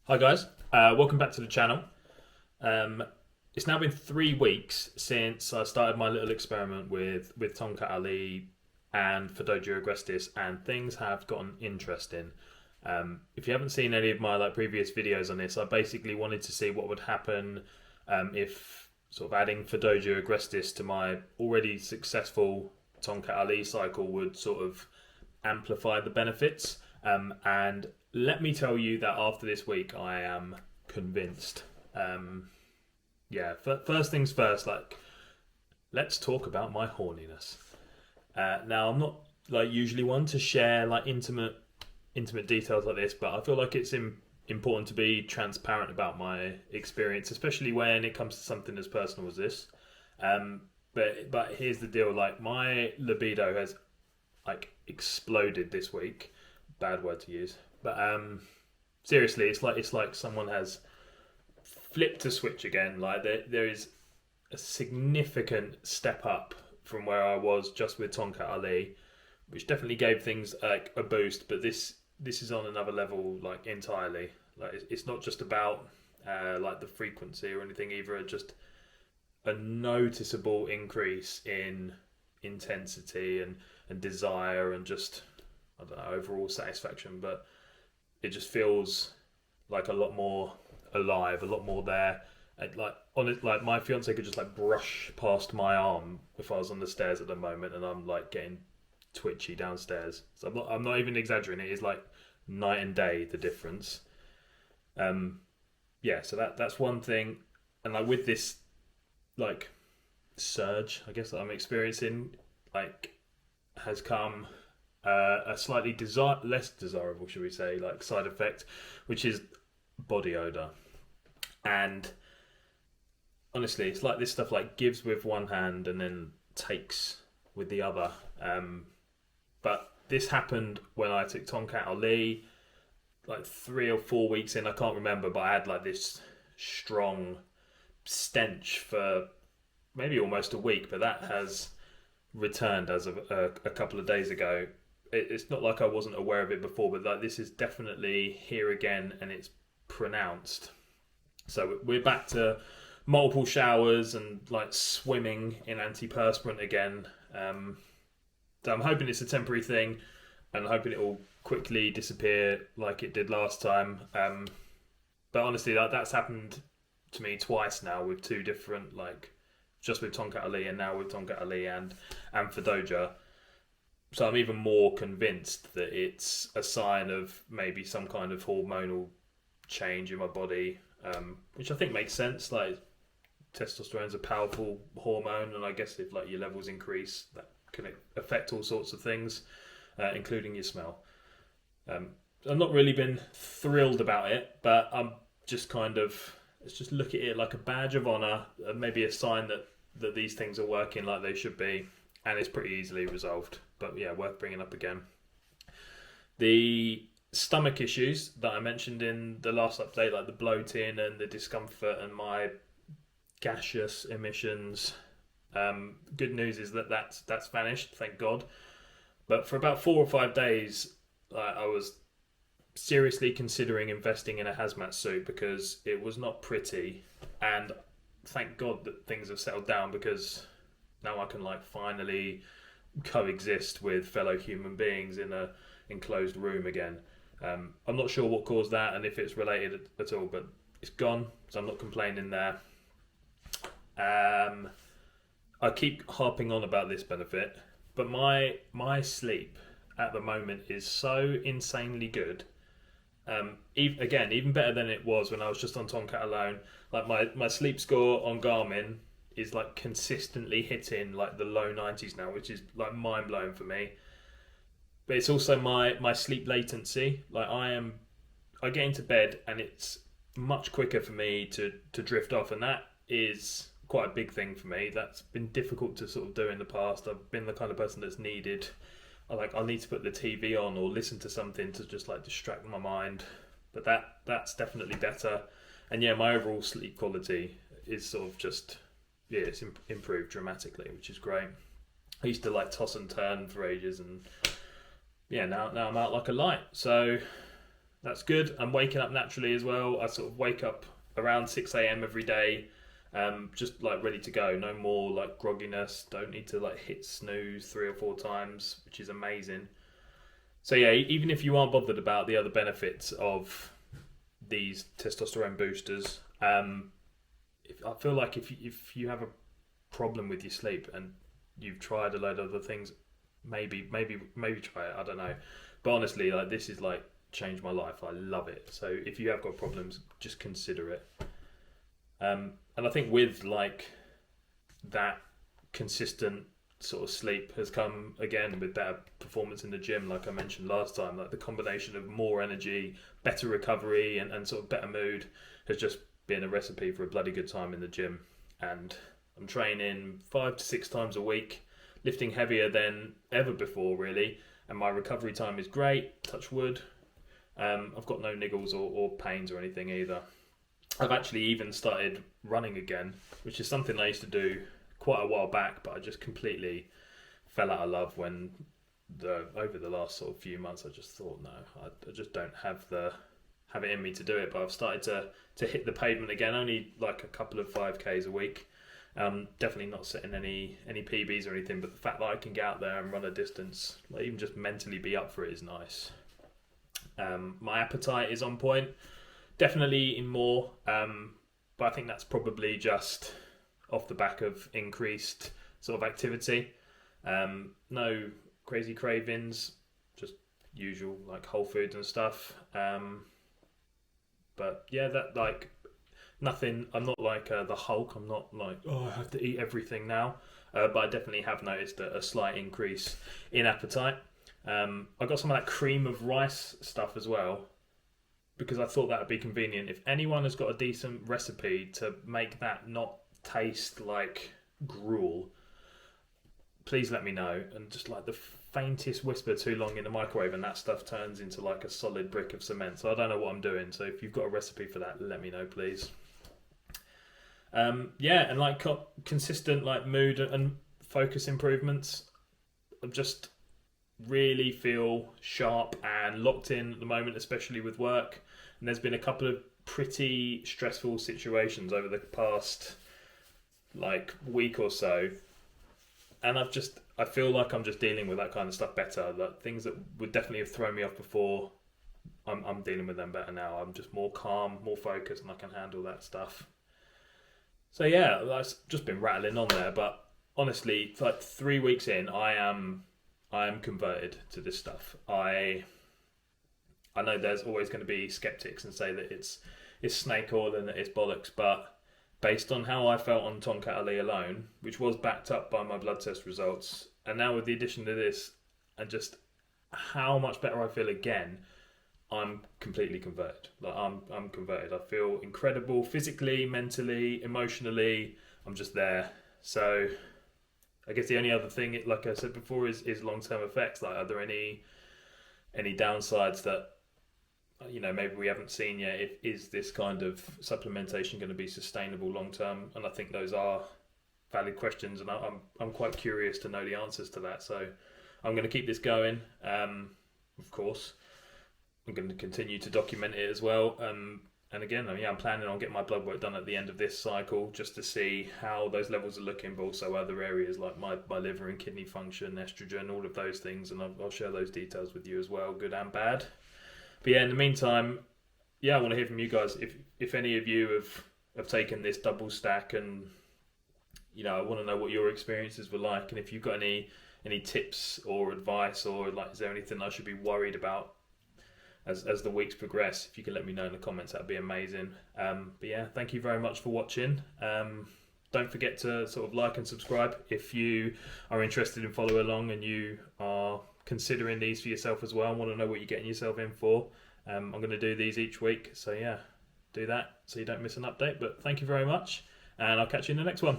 Hi guys, welcome back to the channel. Um, it's now been 3 weeks since I started my little experiment with Tomcat Ali and Fadogia Agrestis, and things have gotten interesting. If you haven't seen any of my previous videos on this, I basically wanted to see what would happen if sort of adding Fadogia Agrestis to my already successful Tomcat Ali cycle would sort of amplify the benefits. And let me tell you that after this week, I am convinced. First things first, let's talk about my horniness. Now, I'm not usually one to share intimate details like this, but I feel like it's important to be transparent about my experience, especially when it comes to something as personal as this. But here's the deal: my libido has exploded this week. Bad word to use, but seriously, it's like someone has flipped a switch again. There is a significant step up from where I was just with Tonkat Ali, which definitely gave things a boost. But this is on another level, entirely. It's not just about the frequency or anything either. Just a noticeable increase in intensity and desire and just, I don't know, overall satisfaction. But it just feels like a lot more alive, a lot more there. And my fiance could just brush past my arm if I was on the stairs at the moment, and I'm getting twitchy downstairs. So I'm not even exaggerating. It is night and day, the difference. So that's one thing. And with this surge, I guess, that I'm experiencing, has come a slightly less desirable, should we say, side effect, which is body odor. And honestly, it's this stuff gives with one hand and then takes with the other. But this happened when I took Tonkat Ali, 3 or 4 weeks in, I can't remember, but I had this strong stench for maybe almost a week, but that has returned as of a couple of days ago. It's not like I wasn't aware of it before, but this is definitely here again, and it's pronounced. So we're back to multiple showers and swimming in antiperspirant again. So I'm hoping it's a temporary thing, and I'm hoping it will quickly disappear like it did last time. But honestly, that's happened to me twice now with two different, just with Tonkat Ali and now with Tonkat Ali and Fadogia. So I'm even more convinced that it's a sign of maybe some kind of hormonal change in my body, which I think makes sense. Testosterone is a powerful hormone, and I guess if your levels increase, that can affect all sorts of things, including your smell. I've not really been thrilled about it, but I'm just let's just look at it like a badge of honour, maybe a sign that these things are working like they should be, and it's pretty easily resolved. But yeah, worth bringing up again. The stomach issues that I mentioned in the last update, the bloating and the discomfort and my gaseous emissions, good news is that's vanished, thank God. But for about 4 or 5 days, I was seriously considering investing in a hazmat suit because it was not pretty, and thank God that things have settled down, because now I can finally coexist with fellow human beings in a enclosed room again. I'm not sure what caused that and if it's related at all, but it's gone, so I'm not complaining there. I keep harping on about this benefit, but my sleep at the moment is so insanely good. Even better than it was when I was just on Tonkat alone. My sleep score on Garmin is consistently hitting the low 90s now, which is mind blowing for me. But it's also my sleep latency. I get into bed and it's much quicker for me to drift off, and that is quite a big thing for me. That's been difficult to sort of do in the past. I've been the kind of person that's needed, I'll need to put the TV on or listen to something to just distract my mind. But that's definitely better. And yeah, my overall sleep quality is sort of just, it's improved dramatically, which is great. I used to toss and turn for ages, and yeah, now I'm out like a light. So that's good. I'm waking up naturally as well. I sort of wake up around 6 a.m. every day, just like ready to go. No more like grogginess. Don't need to like hit snooze 3 or 4 times, which is amazing. So yeah, even if you aren't bothered about the other benefits of these testosterone boosters, I feel like if you have a problem with your sleep and you've tried a load of other things, maybe try it. I don't know, but honestly, like this is like changed my life. I love it. So if you have got problems, just consider it. And I think with like that consistent sort of sleep has come again with better performance in the gym, like I mentioned last time. Like the combination of more energy, better recovery, and sort of better mood has just been a recipe for a bloody good time in the gym. And I'm training 5 to 6 times a week, lifting heavier than ever before, really. And my recovery time is great, touch wood. I've got no niggles or pains or anything either. I've actually even started running again, which is something I used to do quite a while back, but I just completely fell out of love when over the last sort of few months I just thought, no, I just don't have it in me to do it. But I've started to hit the pavement again, only like a couple of 5Ks a week. Definitely not setting any PBs or anything, but the fact that I can get out there and run a distance, like even just mentally be up for it, is nice. My appetite is on point, definitely eating more, but I think that's probably just off the back of increased sort of activity. No crazy cravings, just usual like whole foods and stuff. But yeah, that like nothing. I'm not like the Hulk. I'm not like, oh, I have to eat everything now. But I definitely have noticed a slight increase in appetite. I got some of that cream of rice stuff as well, because I thought that would be convenient. If anyone has got a decent recipe to make that not taste like gruel, please let me know. And just like the faintest whisper too long in the microwave and that stuff turns into like a solid brick of cement. So I don't know what I'm doing. So if you've got a recipe for that, let me know, please. Yeah, and like consistent like mood and focus improvements. I just really feel sharp and locked in at the moment, especially with work. And there's been a couple of pretty stressful situations over the past like week or so, and I feel like I'm just dealing with that kind of stuff better. Like things that would definitely have thrown me off before, I'm dealing with them better now. I'm just more calm, more focused, and I can handle that stuff. So yeah, that's just been rattling on there, but honestly, like 3 weeks in, I am converted to this stuff. I know there's always going to be skeptics and say that it's snake oil and that it's bollocks, but based on how I felt on Tonkat Ali alone, which was backed up by my blood test results, and now with the addition to this, and just how much better I feel again, I'm completely converted. Like I'm converted. I feel incredible physically, mentally, emotionally. I'm just there. So I guess the only other thing, like I said before, is long-term effects. Like, are there any downsides that maybe we haven't seen yet? Is this kind of supplementation going to be sustainable long-term? And I think those are valid questions, and I'm quite curious to know the answers to that. So I'm going to keep this going. Of course, I'm going to continue to document it as well. And again, I'm planning on getting my blood work done at the end of this cycle, just to see how those levels are looking, but also other areas like my liver and kidney function, estrogen, all of those things. And I'll share those details with you as well, good and bad. But yeah, in the meantime, I want to hear from you guys. If any of you have taken this double stack, and I want to know what your experiences were like, and if you've got any tips or advice, or like, is there anything I should be worried about as the weeks progress? If you can let me know in the comments, that'd be amazing. But yeah, thank you very much for watching. Don't forget to sort of like and subscribe if you are interested in following along and you are considering these for yourself as well and want to know what you're getting yourself in for. I'm going to do these each week, so yeah, do that so you don't miss an update. But thank you very much, and I'll catch you in the next one.